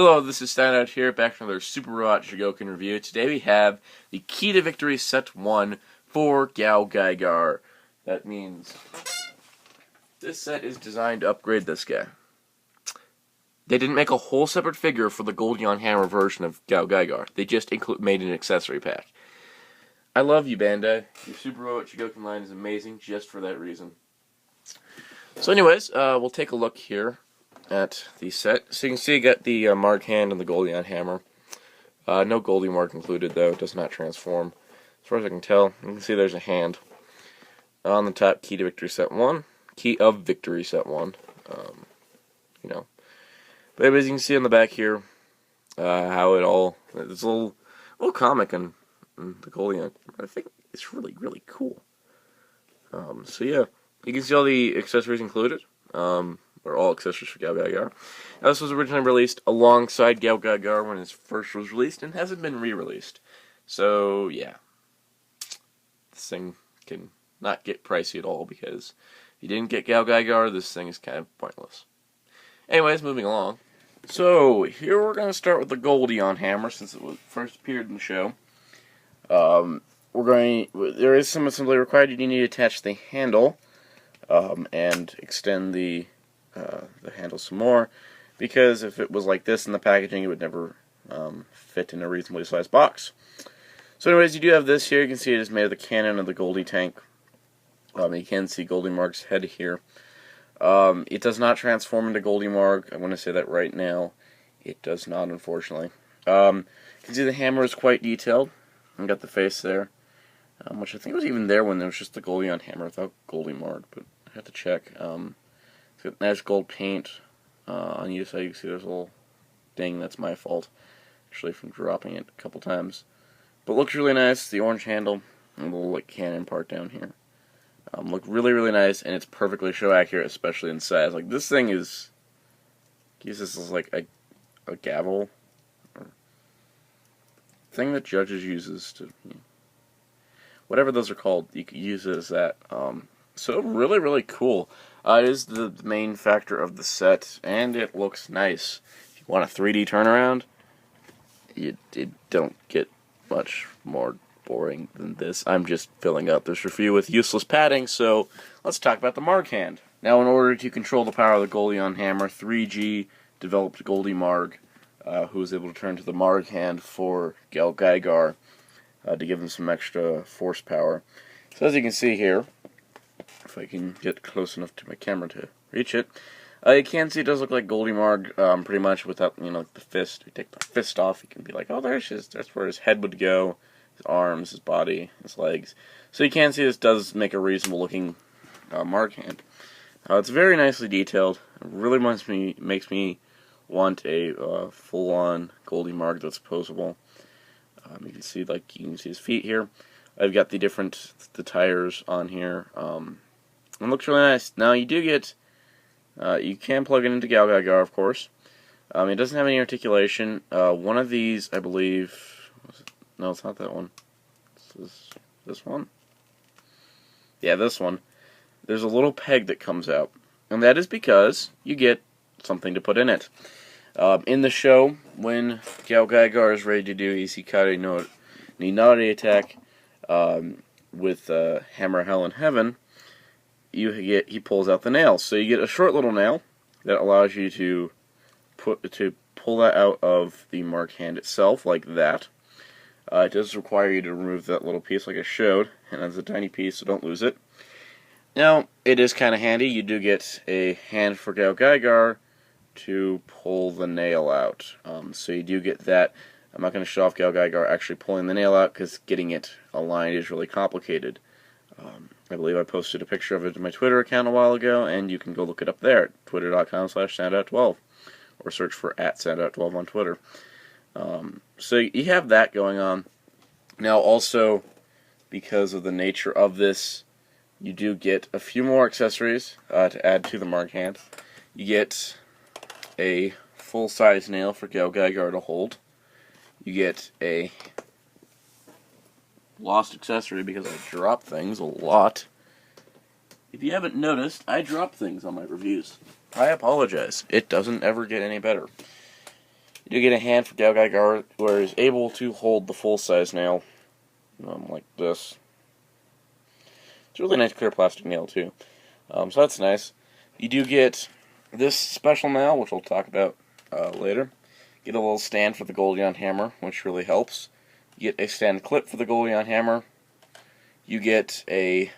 Hello, this is Soundout here, back for another Super Robot Chogokin review. Today we have the Key to Victory Set 1 for Goldion. That means this set is designed to upgrade this guy. They didn't make a whole separate figure for the Goldion hammer version of Goldion. They just made an accessory pack. I love you, Bandai. Your Super Robot Chogokin line is amazing just for that reason. So anyways, we'll take a look here at the set. So you can see you got the Mark hand and the Goldion hammer. No Goldie mark included though, it does not transform. As far as I can tell, you can see there's a hand. On the top, Key to Victory Set 1. Key of Victory Set 1. But anyways, you can see on the back here, how it all, it's a little comic on the Goldion. I think it's really, really cool. So yeah, you can see all the accessories included. Or all accessories for Goldion. Now, this was originally released alongside Goldion when it first was released and hasn't been re-released. So yeah, this thing can not get pricey at all because if you didn't get Goldion, this thing is kind of pointless. Anyways, moving along. So here we're going to start with the Goldion hammer since it was first appeared in the show. There is some assembly required. You need to attach the handle and extend the handle some more, because if it was like this in the packaging, it would never fit in a reasonably sized box. So anyways, you do have this here. You can see it is made of the cannon of the Goldie tank. You can see Goldie Marg's head here. It does not transform into Goldie Marg. I'm going to say that right now. It does not, unfortunately. You can see the hammer is quite detailed. I got the face there, which I think was even there when there was just the Goldion hammer without Goldie Marg, but I have to check. It's got nice gold paint on either side. You can see there's a little ding. That's my fault, actually, from dropping it a couple times. But it looks really nice. The orange handle and the little cannon part down here look really, really nice, and it's perfectly show accurate, especially in size. Like this thing is, this is like a gavel or thing that judges uses to, whatever those are called. You could use it as that. So really, really cool. It is the main factor of the set, and it looks nice. If you want a 3D turnaround, it don't get much more boring than this. I'm just filling out this review with useless padding, so let's talk about the Marg hand. Now, in order to control the power of the Goldion hammer, 3G developed Goldie Marg, who was able to turn to the Marg hand for Goldion to give him some extra force power. So as you can see here, if I can get close enough to my camera to reach it, you can see it does look like Goldie Marg, pretty much without, like the fist. You take the fist off, you can be like, oh, that's where his head would go, his arms, his body, his legs. So you can see this does make a reasonable looking Marg hand. It's very nicely detailed. It really makes me want a full-on Goldie Marg that's posable. You can see his feet here. I've got the tires on here. It looks really nice. Now you do get, you can plug it into Goldion, of course. It doesn't have any articulation. One of these, I believe, no, it's not that one. This one? Yeah, this one. There's a little peg that comes out, and that is because you get something to put in it. In the show, when Goldion is ready to do his Hikari Ni Nare attack with Hammer Hell in Heaven, he pulls out the nail. So you get a short little nail that allows you to pull that out of the Marg hand itself, like that. It does require you to remove that little piece like I showed, and it's a tiny piece, so don't lose it. Now, it is kind of handy. You do get a hand for Goldion to pull the nail out. So you do get that. I'm not going to show off Goldion actually pulling the nail out because getting it aligned is really complicated. I believe I posted a picture of it to my Twitter account a while ago, and you can go look it up there at twitter.com/Soundout12, or search for @Soundout12 on Twitter. So you have that going on. Now also, because of the nature of this, you do get a few more accessories to add to the Marg hand. You get a full-size nail for Goldion to hold. You get a lost accessory because I drop things a lot. If you haven't noticed, I drop things on my reviews. I apologize. It doesn't ever get any better. You do get a hand for Galgaigar, where he's able to hold the full-size nail, like this. It's a really nice clear plastic nail, too. So that's nice. You do get this special nail, which we'll talk about later. Get a little stand for the Goldion hammer, which really helps. You get a stand clip for the Goldion hammer. You get a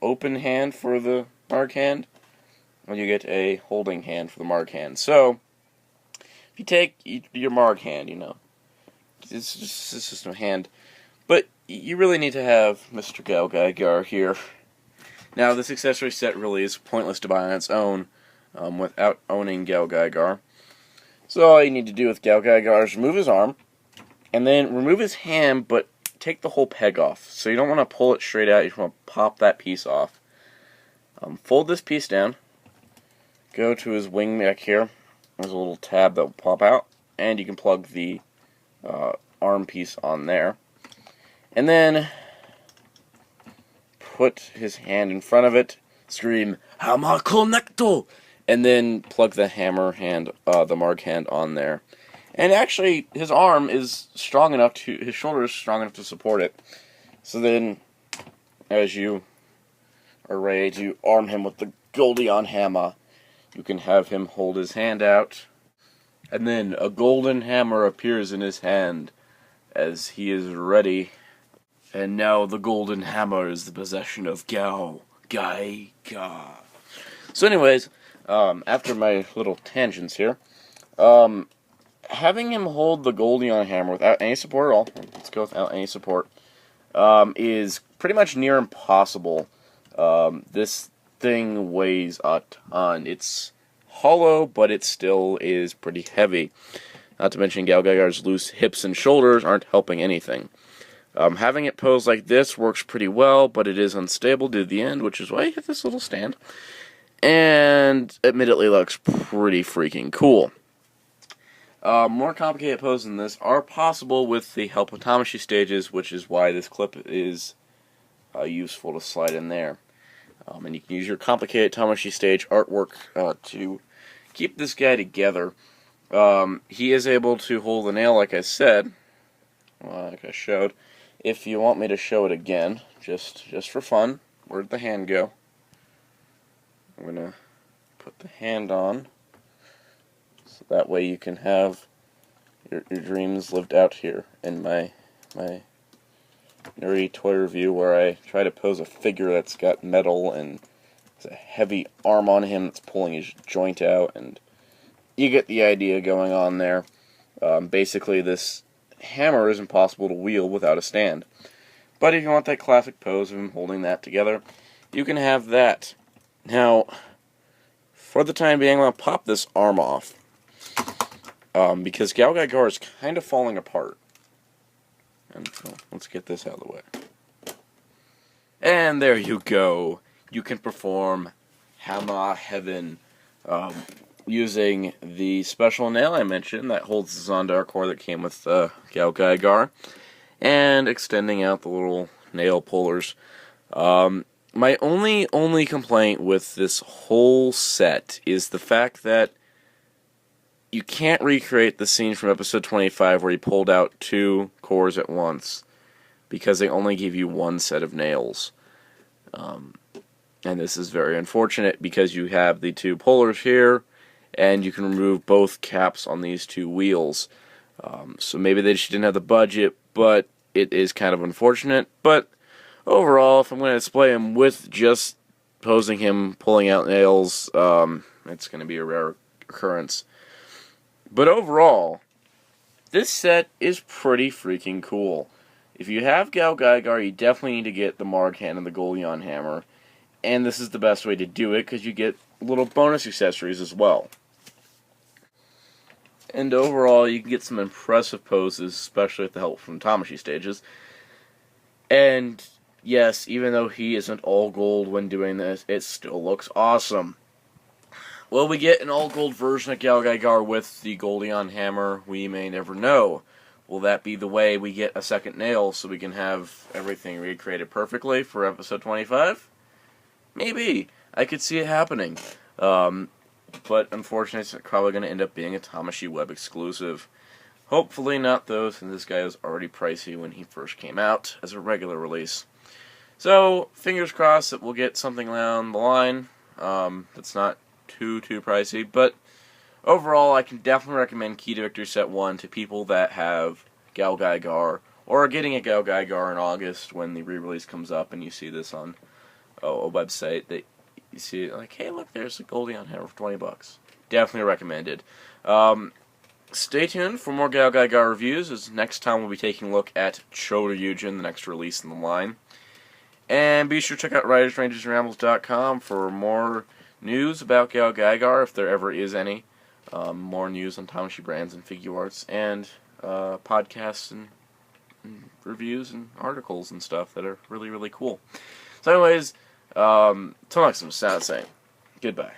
open hand for the mark hand, and you get a holding hand for the mark hand. So, if you take your mark hand, it's just a hand, but you really need to have Mr. Galgaigar here. Now, this accessory set really is pointless to buy on its own without owning Galgaigar. So all you need to do with Galgaigar is remove his arm, and then remove his hand, but take the whole peg off. So you don't want to pull it straight out, you just want to pop that piece off. Fold this piece down, go to his wing back here, there's a little tab that will pop out, and you can plug the arm piece on there. And then put his hand in front of it, scream, "Hammer Connecto!" and then plug the hammer hand, the mark hand on there. And actually, his arm is strong enough his shoulder is strong enough to support it. So then, as you are ready to arm him with the Goldion hammer, you can have him hold his hand out, and then a golden hammer appears in his hand as he is ready. And now the golden hammer is the possession of Galgaigar. So anyways, after my little tangents here, having him hold the Goldion hammer without any support at all, let's go without any support, is pretty much near impossible. This thing weighs a ton. It's hollow, but it still is pretty heavy. Not to mention Galgaigar's loose hips and shoulders aren't helping anything. Having it posed like this works pretty well, but it is unstable to the end, which is why you have this little stand. And admittedly looks pretty freaking cool. More complicated poses than this are possible with the help of Tamashii stages, which is why this clip is useful to slide in there. And you can use your complicated Tamashii stage artwork to keep this guy together. He is able to hold the nail, like I said, like I showed. If you want me to show it again, just for fun, where'd the hand go? I'm going to put the hand on, so that way you can have your dreams lived out here in my nerdy toy review, where I try to pose a figure that's got metal and there's a heavy arm on him that's pulling his joint out, and you get the idea going on there. Basically, this hammer is impossible to wield without a stand. But if you want that classic pose of him holding that together, you can have that. Now, for the time being, I'm going to pop this arm off, because Galgaigar is kind of falling apart. And well, let's get this out of the way. And there you go. You can perform Hammer Heaven using the special nail I mentioned that holds the Soundout core that came with Galgaigar, and extending out the little nail pullers. My only complaint with this whole set is the fact that you can't recreate the scene from episode 25 where he pulled out 2 cores at once, because they only give you 1 set of nails. And this is very unfortunate, because you have the 2 pullers here, and you can remove both caps on these 2 wheels. So maybe they just didn't have the budget, but it is kind of unfortunate. But overall, if I'm going to display him with just posing him pulling out nails, it's going to be a rare occurrence. But overall, this set is pretty freaking cool. If you have Galgaigar, you definitely need to get the Marg Hand and the Goldion Hammer. And this is the best way to do it, because you get little bonus accessories as well. And overall, you can get some impressive poses, especially with the help from Tamashii stages. And yes, even though he isn't all gold when doing this, it still looks awesome. Will we get an all-gold version of Galgaigar with the Goldion Hammer? We may never know. Will that be the way we get a second nail so we can have everything recreated perfectly for episode 25? Maybe. I could see it happening. but unfortunately it's probably going to end up being a Tamashii Web exclusive. Hopefully not though, since this guy was already pricey when he first came out as a regular release. So, fingers crossed that we'll get something down the line that's not too pricey, but overall I can definitely recommend Key to Victory Set 1 to people that have Gal Gaigar, or are getting a Gal Gaigar in August when the re-release comes up and you see this on a website that you see like, hey look, there's a Goldion here for $20. Definitely recommended. Stay tuned for more Gal Gaigar reviews, as next time we'll be taking a look at Chogokin, the next release in the line. And be sure to check out WritersRangersRambles.com for more news about Gal Gaigar, if there ever is any. More news on Tamashii brands and figure arts, and podcasts and reviews and articles and stuff that are really, really cool. So anyways, till next time, Soundout saying goodbye.